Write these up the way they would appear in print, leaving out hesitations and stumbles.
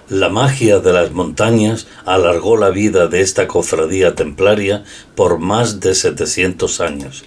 La magia de las montañas alargó la vida de esta cofradía templaria por más de 700 años.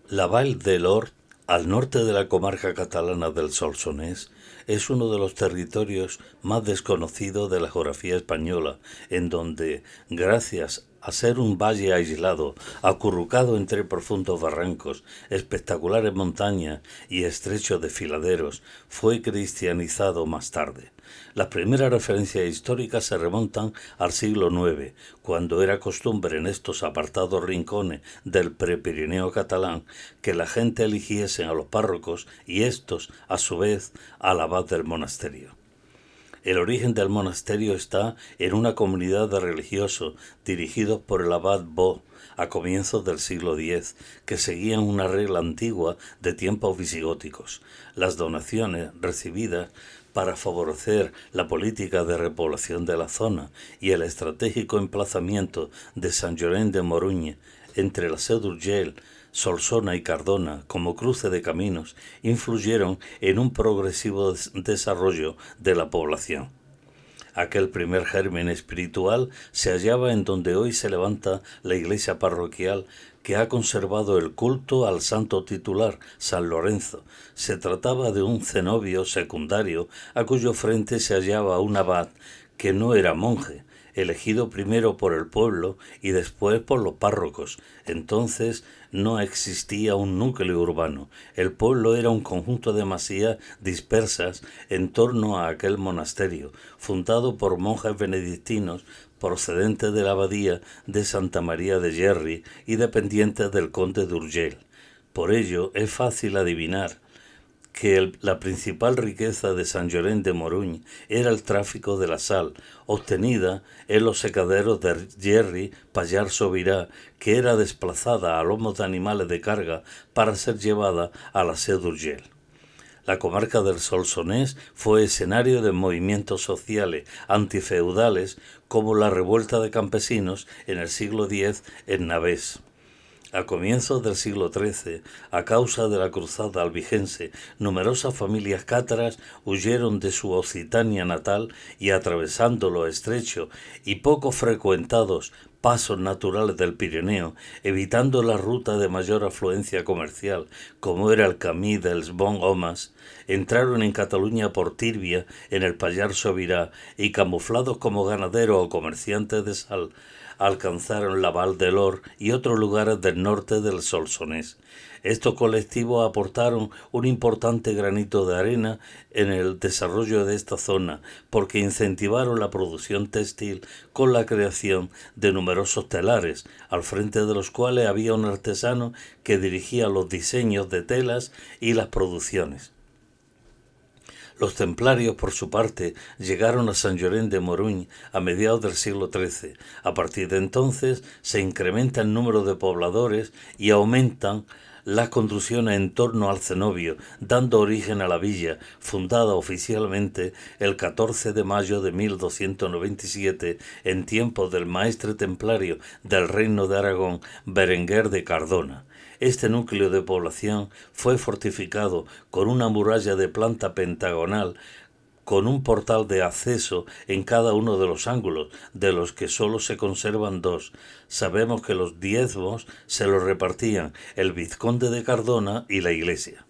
La Vall d'Elorn, al norte de la comarca catalana del Solsonès, es uno de los territorios más desconocidos de la geografía española, en donde, gracias a ser un valle aislado, acurrucado entre profundos barrancos, espectaculares montañas y estrechos desfiladeros, fue cristianizado más tarde. Las primeras referencias históricas se remontan al siglo IX, cuando era costumbre en estos apartados rincones del Prepirineo catalán que la gente eligiese a los párrocos y estos, a su vez, al abad del monasterio. El origen del monasterio está en una comunidad de religiosos dirigidos por el abad Bo a comienzos del siglo X, que seguían una regla antigua de tiempos visigóticos. Las donaciones recibidas para favorecer la política de repoblación de la zona y el estratégico emplazamiento de Sant Llorenç de Morunys entre la Seu d'Urgell, Solsona y Cardona como cruce de caminos influyeron en un progresivo desarrollo de la población. Aquel primer germen espiritual se hallaba en donde hoy se levanta la iglesia parroquial, que ha conservado el culto al santo titular, San Lorenzo. Se trataba de un cenobio secundario a cuyo frente se hallaba un abad que no era monje, elegido primero por el pueblo y después por los párrocos. Entonces no existía un núcleo urbano. El pueblo era un conjunto de masías dispersas en torno a aquel monasterio, fundado por monjes benedictinos procedentes de la abadía de Santa María de Gerri y dependientes del conde de Urgell. Por ello es fácil adivinar que la principal riqueza de Sant Llorenç de Morunys era el tráfico de la sal, obtenida en los secaderos de Gerri, Pallars Sobirà, que era desplazada a lomos de animales de carga para ser llevada a la Seu d'Urgell. La comarca del Solsonès fue escenario de movimientos sociales antifeudales como la revuelta de campesinos en el siglo X en Navès. A comienzos del siglo XIII, a causa de la cruzada albigense, numerosas familias cátaras huyeron de su Occitania natal y, atravesando los estrechos y poco frecuentados pasos naturales del Pirineo, evitando la ruta de mayor afluencia comercial, como era el Camí dels Bons Homes, entraron en Cataluña por Tírvia, en el Pallars Sobirà, y camuflados como ganaderos o comerciantes de sal, alcanzaron la Vall d'Elorn y otros lugares del norte del Solsonès. Estos colectivos aportaron un importante granito de arena en el desarrollo de esta zona, porque incentivaron la producción textil con la creación de numerosos telares, al frente de los cuales había un artesano que dirigía los diseños de telas y las producciones. Los templarios, por su parte, llegaron a Sant Llorenç de Morunys a mediados del siglo XIII. A partir de entonces se incrementa el número de pobladores y aumentan las construcciones en torno al cenobio, dando origen a la villa, fundada oficialmente el 14 de mayo de 1297 en tiempos del maestre templario del Reino de Aragón, Berenguer de Cardona. Este núcleo de población fue fortificado con una muralla de planta pentagonal con un portal de acceso en cada uno de los ángulos, de los que sólo se conservan dos. Sabemos que los diezmos se los repartían el vizconde de Cardona y la iglesia.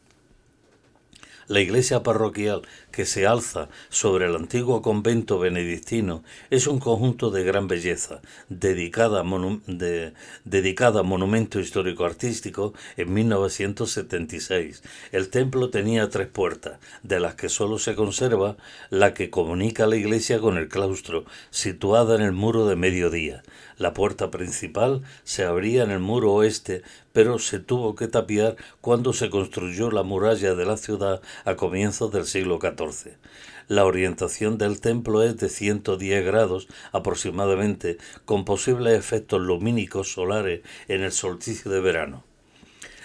La iglesia parroquial que se alza sobre el antiguo convento benedictino es un conjunto de gran belleza, dedicada a monumento histórico-artístico en 1976. El templo tenía 3 puertas, de las que solo se conserva la que comunica la iglesia con el claustro, situada en el muro de mediodía. La puerta principal se abría en el muro oeste, pero se tuvo que tapiar cuando se construyó la muralla de la ciudad a comienzos del siglo XIV. La orientación del templo es de 110 grados aproximadamente, con posibles efectos lumínicos solares en el solsticio de verano.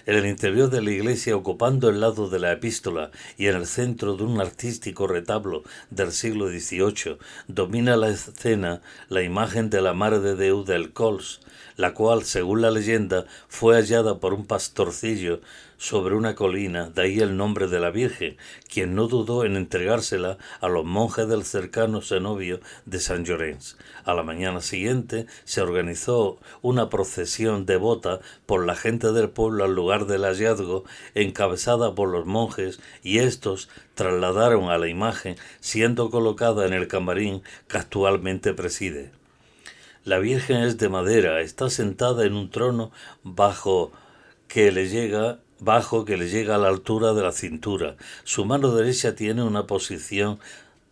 En el interior de la iglesia, ocupando el lado de la epístola y en el centro de un artístico retablo del siglo XVIII, domina la escena la imagen de la Mare de Déu del Cols, la cual, según la leyenda, fue hallada por un pastorcillo sobre una colina, de ahí el nombre de la Virgen, quien no dudó en entregársela a los monjes del cercano cenobio de San Llorenç. A la mañana siguiente se organizó una procesión devota por la gente del pueblo al lugar del hallazgo, encabezada por los monjes, y estos trasladaron a la imagen, siendo colocada en el camarín que actualmente preside. La Virgen es de madera, está sentada en un trono bajo que le llega a la altura de la cintura. Su mano derecha tiene una posición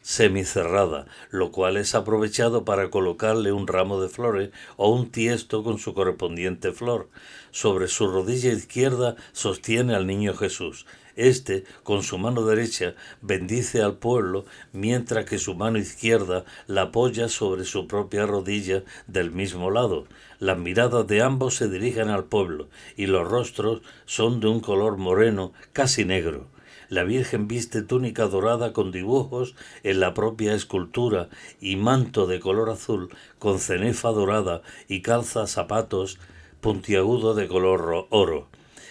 semicerrada, lo cual es aprovechado para colocarle un ramo de flores o un tiesto con su correspondiente flor. Sobre su rodilla izquierda sostiene al niño Jesús. Este, con su mano derecha, bendice al pueblo, mientras que su mano izquierda la apoya sobre su propia rodilla del mismo lado. Las miradas de ambos se dirigen al pueblo, y los rostros son de un color moreno, casi negro. La Virgen viste túnica dorada con dibujos en la propia escultura y manto de color azul con cenefa dorada y calza zapatos puntiagudos de color oro.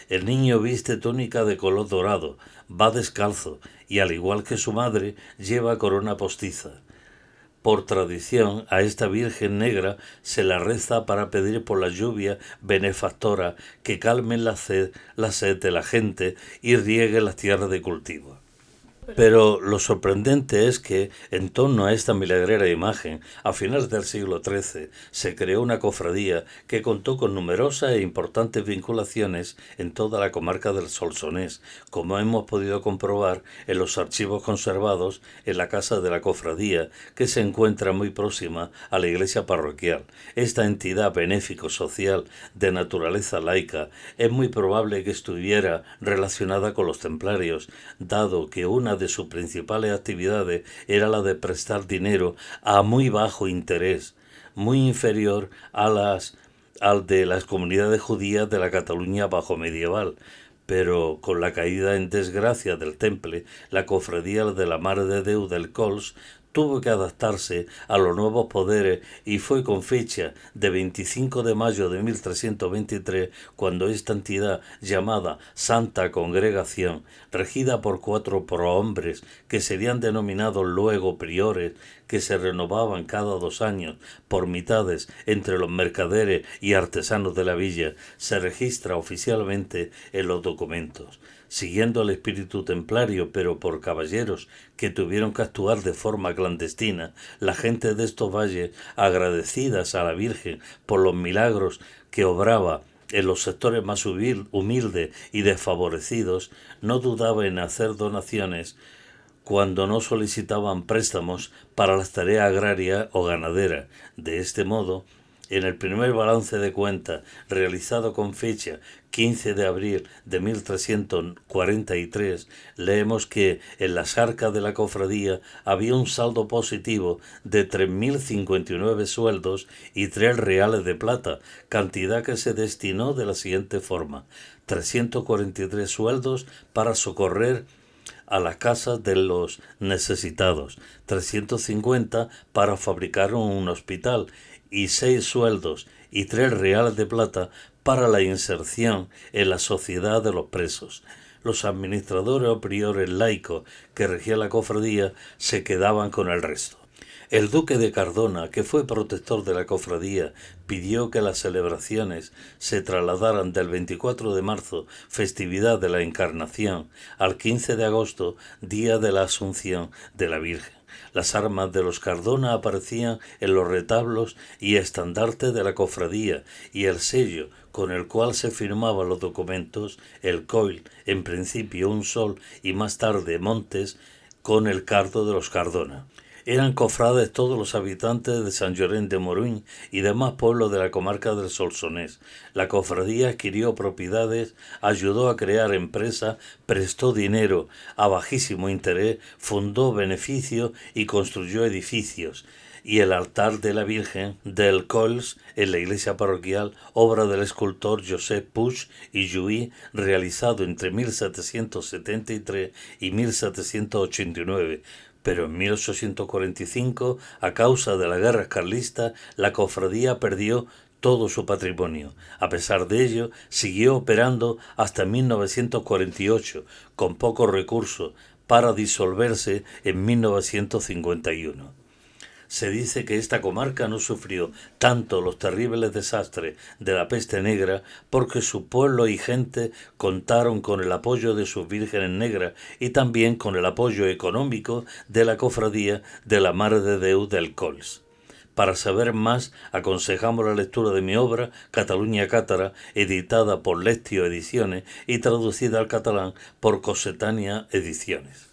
El niño viste túnica de color dorado, va descalzo y, al igual que su madre, lleva corona postiza. Por tradición, a esta Virgen negra se la reza para pedir por la lluvia benefactora que calme la sed de la gente y riegue las tierras de cultivo. Pero lo sorprendente es que, en torno a esta milagrera imagen, a finales del siglo XIII, se creó una cofradía que contó con numerosas e importantes vinculaciones en toda la comarca del Solsonés, como hemos podido comprobar en los archivos conservados en la casa de la cofradía, que se encuentra muy próxima a la iglesia parroquial. Esta entidad benéfico-social de naturaleza laica es muy probable que estuviera relacionada con los templarios, dado que una de sus principales actividades era la de prestar dinero a muy bajo interés, muy inferior al de las comunidades judías de la Cataluña bajo medieval. Pero con la caída en desgracia del Temple, la cofradía de la Mare de Déu del Cols tuvo que adaptarse a los nuevos poderes y fue con fecha de 25 de mayo de 1323 cuando esta entidad llamada Santa Congregación, regida por 4 prohombres que serían denominados luego priores, que se renovaban cada 2 años por mitades entre los mercaderes y artesanos de la villa, se registra oficialmente en los documentos. Siguiendo el espíritu templario, pero por caballeros que tuvieron que actuar de forma clandestina, la gente de estos valles, agradecidas a la Virgen por los milagros que obraba en los sectores más humildes y desfavorecidos, no dudaba en hacer donaciones cuando no solicitaban préstamos para las tareas agrarias o ganaderas. De este modo, en el primer balance de cuentas realizado con fecha 15 de abril de 1343, leemos que en las arcas de la cofradía había un saldo positivo de 3.059 sueldos y 3 reales de plata, cantidad que se destinó de la siguiente forma: 343 sueldos para socorrer a las casas de los necesitados, 350 para fabricar un hospital y 6 sueldos y 3 reales de plata para la inserción en la sociedad de los presos. Los administradores o priores laicos que regían la cofradía se quedaban con el resto. El duque de Cardona, que fue protector de la cofradía, pidió que las celebraciones se trasladaran del 24 de marzo, festividad de la Encarnación, al 15 de agosto, día de la Asunción de la Virgen. Las armas de los Cardona aparecían en los retablos y estandartes de la cofradía, y el sello con el cual se firmaban los documentos, el coil, en principio un sol y más tarde montes, con el cardo de los Cardona. Eran cofrades todos los habitantes de Sant Llorenç de Morunys y demás pueblos de la comarca del Solsonés. La cofradía adquirió propiedades, ayudó a crear empresas, prestó dinero a bajísimo interés, fundó beneficios y construyó edificios. y el altar de la Virgen del Cols en la iglesia parroquial, obra del escultor Josep Puig i Juí, realizado entre 1773 y 1789, pero en 1845, a causa de la guerra carlista, la cofradía perdió todo su patrimonio. A pesar de ello, siguió operando hasta 1948, con pocos recursos, para disolverse en 1951. Se dice que esta comarca no sufrió tanto los terribles desastres de la peste negra porque su pueblo y gente contaron con el apoyo de sus vírgenes negras y también con el apoyo económico de la cofradía de la Mare de Déu del Cols. Para saber más, aconsejamos la lectura de mi obra Cataluña Cátara, editada por Lectio Ediciones y traducida al catalán por Cossetània Ediciones.